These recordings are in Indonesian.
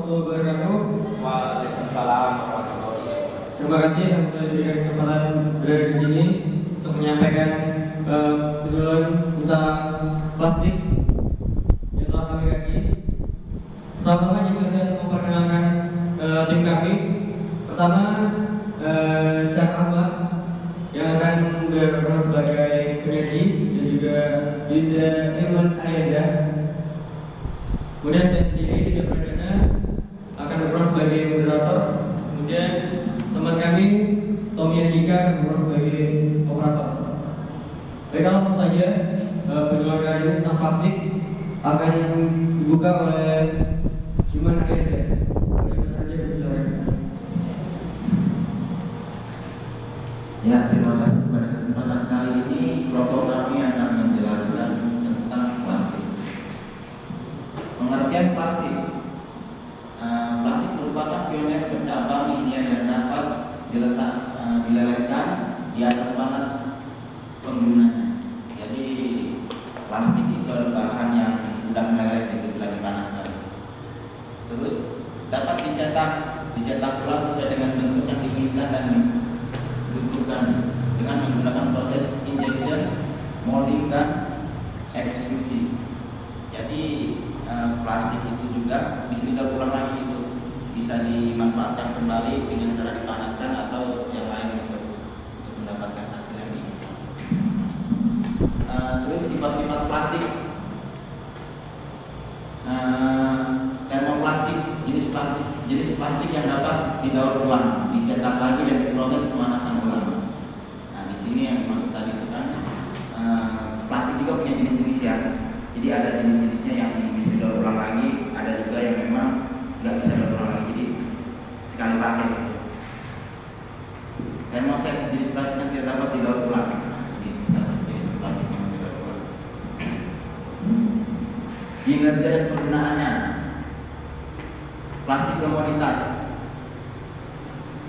warahmatullahi wabarakatuh. Waalaikumsalam warahmatullahi wabarakatuh. Terima kasih yang sudah diberikan kesempatan berada di sini untuk menyampaikan penjelasan tentang plastik yang telah kami kaji. Pertama juga saya akan memperkenalkan tim kami. Pertama Syekh Ahmad yang akan berperan sebagai penyaji dan juga Dinda Iman Arianda. Kemudian saya sendiri Dinda Pradana akan berperan sebagai moderator. Kemudian teman kami Tommy Andika akan berperan sebagai operator. Baik, langsung saja penjelasan kali ini tentang plastik akan dibuka oleh Iman Arianda. Ya, terima kasih. Pada kesempatan kali ini kelompok kami akan menjelaskan tentang plastik. Pengertian plastik. Plastik merupakan pionir pencapaian ilmiah yang dapat dilelehkan di atas panas penggunanya. Jadi plastik itu adalah bahan yang mudah meleleh bila dipanaskan. Terus dapat dicetak ulang sesuai dengan bentuk yang diinginkan dan dengan menggunakan proses injection, molding dan ekstrusi. Jadi plastik itu juga bisa didaur ulang lagi, itu bisa dimanfaatkan kembali dengan cara dipanaskan atau yang lain untuk mendapatkan hasil yang diinginkan. Terus sifat-sifat plastik. Termoplastik, jenis plastik yang dapat didaur ulang, dicetak lagi dan diproses pemanasan ulang. Nah, di sini yang dimaksud tadi itu kan plastik juga punya jenis-jenis ya. Jadi ada jenis-jenisnya yang bisa didaur ulang lagi, ada juga yang memang nggak bisa didaur ulang lagi, jadi sekali pakai. Termoset, jenis plastik yang tidak dapat didaur ulang. Nah, ini salah satu jenis plastik yang tidak daur ulang. Kinerja dan penggunaannya. Plastik komoditas.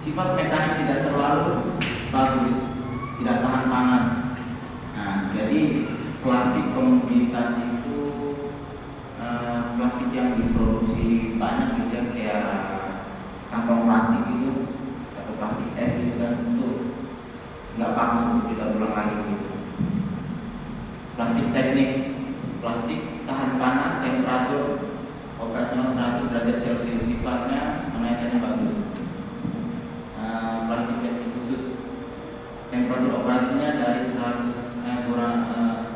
Sifat mekanik tidak terlalu bagus, tidak tahan panas. Nah, jadi plastik komoditas itu plastik yang diproduksi banyak gitu ya, kayak kantong plastik itu atau plastik es gitu kan, itu nggak bagus untuk didaur ulang lagi gitu. Plastik teknik, plastik tahan panas, temperatur operasional 100 derajat Celcius, sifatnya menaikannya bagus. Plastik teknik khusus, temperatur operasinya dari 100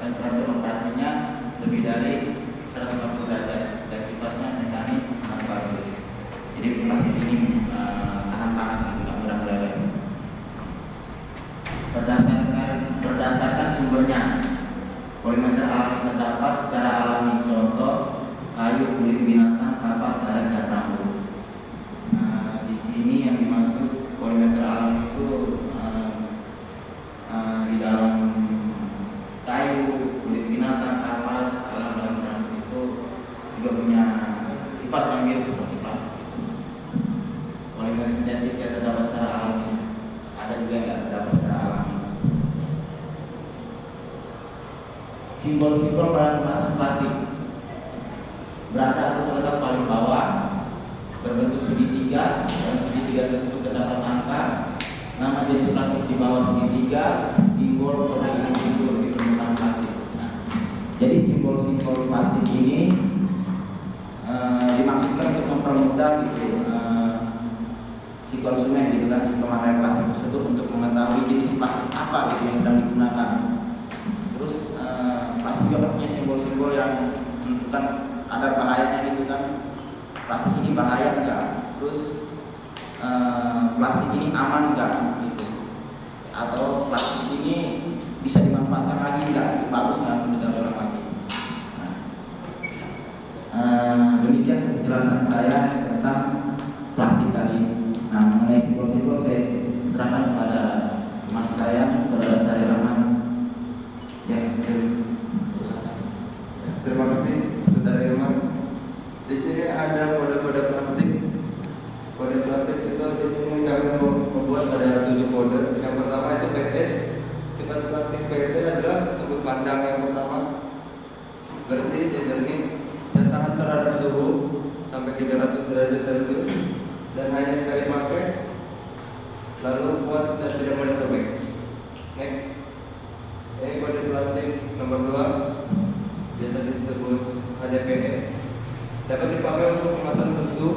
temperatur operasinya lebih dari 150 derajat dan sifatnya mekanik sangat bagus. Jadi plastik ini tahan panas, tidak mudah meleleh. Berdasarkan sumbernya, polimer alami terdapat secara alami, contoh kayu, kulit binatang, kapas, karet, dan rambut. Di sini yang dimaksud polimer alami itu di dalam kayu, kulit binatang, kapas, alam dan rambut itu juga punya sifat yang mirip seperti plastik. Polimer sintetis yang terdapat secara alami, ada juga yang tidak terdapat secara alami. Simbol-simbol pada kemasan plastik. Berada atau terletak paling bawah, berbentuk segitiga, dan segitiga tersebut terdapat angka, nama jenis plastik di bawah segitiga, simbol kode individu di permukaan plastik. Nah, jadi simbol-simbol plastik ini dimaksudkan untuk mempermudah gitu si konsumen gitu kan, si pemakai plastik tersebut untuk mengetahui jenis plastik apa gitu yang sedang digunakan. Terus plastik juga punya simbol-simbol yang menentukan kadar bahayanya gitu kan, plastik ini bahaya enggak, terus plastik ini aman enggak gitu, atau plastik ini bisa dimanfaatkan lagi enggak, bagus enggak untuk didaur ulang lagi. Demikian penjelasan saya tentang plastik tadi. Nah, mengenai simbol-simbol saya serahkan kepada teman saya, saudara Sari Rahman. Ya, terima kasih saudara Irman. Di sini ada kode-kode plastik. Kode plastik itu di sini kami membuat ada 7 kode. Yang pertama itu PT. Sifat plastik PT adalah tembus pandang yang pertama, bersih, jernih, dan tahan terhadap suhu sampai 300 derajat derajat Celcius dan hanya sekali pakai, lalu kuat dan tidak mudah sobek. Next, ini kode plastik nomor 2, biasa disebut HDPE, dapat dipakai untuk kemasan susu,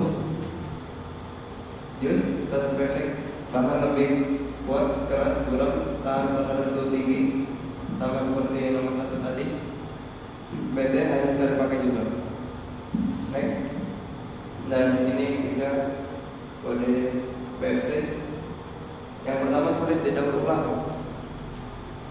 jus, tas basic, bahkan lebih kuat, keras, gurau, tahan terhadap suhu tinggi, sama seperti nomor 1 tadi. PT hanya sekali pakai juga. Next, dan ini 3 kode PFC. Yang pertama, sulit didaur ulang,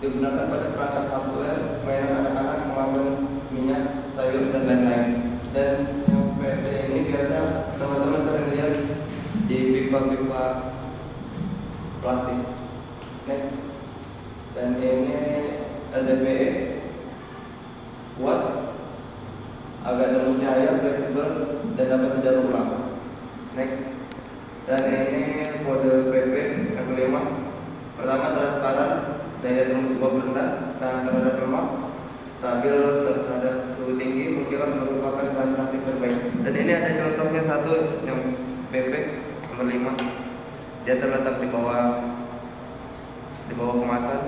digunakan pada perangkat hardware, mainan anak-anak, kemasan minyak, sayur, dan lain-lain. Dan yang PFC ini biasa teman-teman sering lihat di pipa-pipa plastik. Next, dan ini LDPE, kuat, agak dalam cahaya, fleksibel, dan dapat didaur ulang. Next, dan ini kode PP yang kelima. Pertama, transparan, daya tembus bom rendah, tahan terhadap lemak, stabil terhadap suhu tinggi, ukiran merupakan bahan plastik terbaik. Dan ini ada contohnya satu yang PP nomor 5. Dia terletak di bawah kemasan.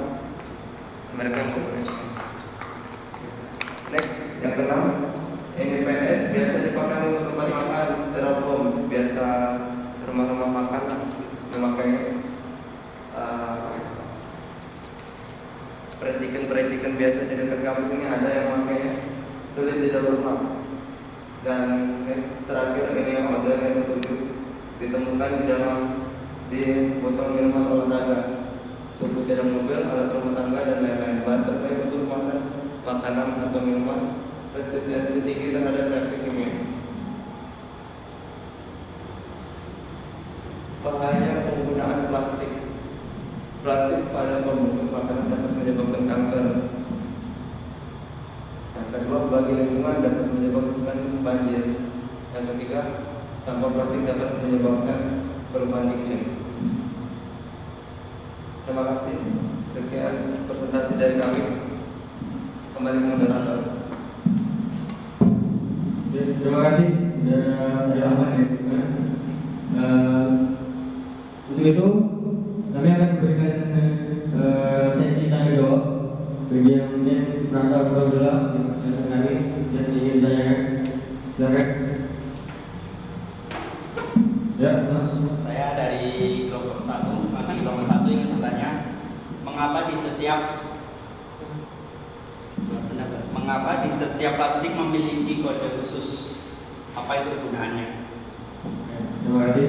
Mereka yang punya. Next, yang keenam, ini PS biasa dipakai untuk tempat makan, styrofoam, biasa rumah-rumah makan memakainya. Percikan biasa di dekat kampus ini ada yang memakainya, sulit didaur ulang. Dan terakhir ini yang model yang ketujuh, ditemukan di botol minuman olahraga, suku cadang mobil, alat rumah tangga, dan lain-lain. Bahan terbaik untuk kemasan makanan atau minuman, resistensi tinggi terhadap reaksi kimia. Bahaya penggunaan plastik. Plastik pada pembungkus makanan dapat menyebabkan kanker. Yang kedua, bagi lingkungan dapat menyebabkan banjir. Yang ketiga, sampah plastik dapat menyebabkan perubahan iklim. Terima kasih. Sekian presentasi dari kami. Kembali ke moderator. Terima kasih sudah aman ya. Untuk itu kami akan memberikan sesi tanya jawab bagi yang mungkin merasa kurang jelas di penjelasan kami dan ingin ditanyakan. Silakan. Ya, Mas. Saya dari kelompok 1. Maka di kelompok 1 ingin bertanya, mengapa di setiap plastik memiliki kode khusus? Apa itu kegunaannya? Terima kasih.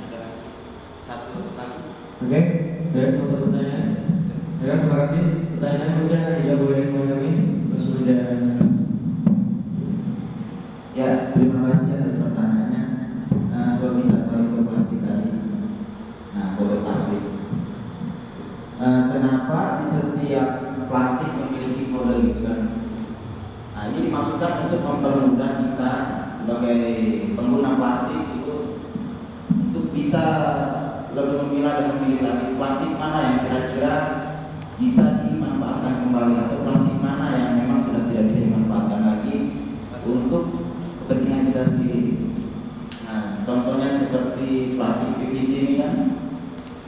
Ada satu lagi. Oke, baik, untuk pertanyaan. Ya, terima kasih. Pertanyaan mungkin tidak boleh mengulangi. Sudah. Ya, terima kasih atas pertanyaannya. Kalau bisa balik ke plastik tadi. Nah, kode plastik. Kenapa di setiap plastik memiliki kode gitu kan? Nah, ini dimaksudkan untuk mempermudah kita sebagai pengguna plastik itu untuk bisa lebih memilah dan memilih lagi plastik mana yang kira-kira bisa dimanfaatkan kembali atau plastik mana yang memang sudah tidak bisa dimanfaatkan lagi untuk kepentingan kita sendiri. Nah, contohnya seperti plastik PVC ini kan,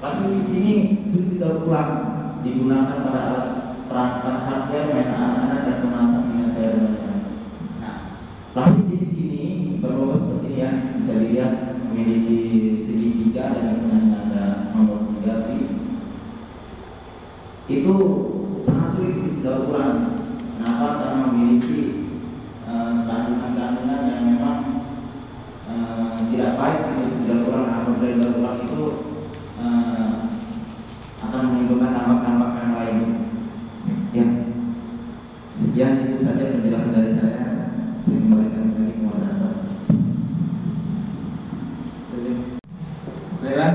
plastik PVC ini sudah didaur ulang, digunakan pada perangkat hardware, mainan anak-anak, dan kemasan minyak sayur dan lain-lain. Nah, plastik di sini berlogo seperti ini ya, bisa dilihat memiliki segitiga dan ukurannya ada nomor 3 pi. Itu sangat sulit didaur ulang. Kenapa? Karena memiliki kandungan-kandungan yang memang tidak baik untuk didaur ulang. Apabila didaur ulang itu akan menimbulkan dampak-dampak yang lain. Ya, sekian itu saja penjelasan dari saya. Saya kembalikan lagi ke moderator. Baiklah,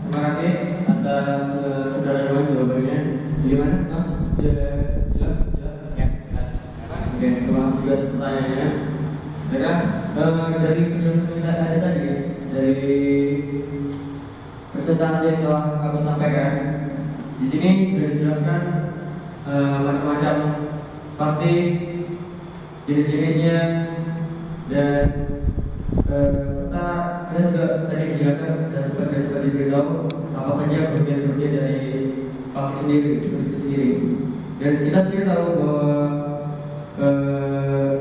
terima kasih atas saudara jawabannya. Gimana, Mas? Sudah jelas? Ya, jelas. Oke, termasuk juga pertanyaannya. Baiklah, dari penjelasan yang ada tadi, dari presentasi yang telah kami sampaikan, di sini sudah dijelaskan macam-macam plastik, jenis-jenisnya, dan serta kita juga tadi dijelaskan dan sempat diberitahu apa saja kerugian-kerugian dari plastik sendiri. Dan kita sendiri tahu bahwa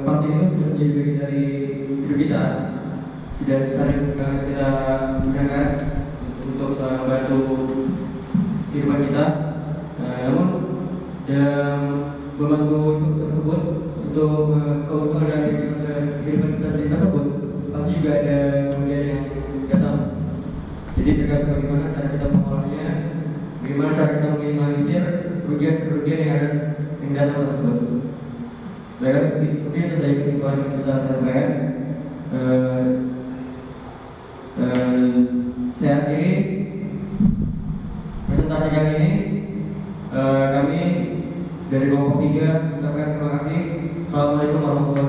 plastik itu sudah menjadi bagian dari hidup kita, sudah sering kita gunakan untuk membantu kehidupan kita. Namun dalam membantu tersebut untuk keuntungan dari kehidupan kita sendiri tersebut pasti juga ada kemudian yang datang. Jadi tergantung bagaimana cara kita mengolahnya, bagaimana cara kita meminimalisir kerugian yang ada yang datang tersebut. Baik, seperti itu saya kesimpulan yang bisa saya sampaikan. Saya akhiri presentasi kali ini. Kami dari kelompok 3 ucapkan terima kasih. Assalamualaikum warahmatullahi wabarakatuh.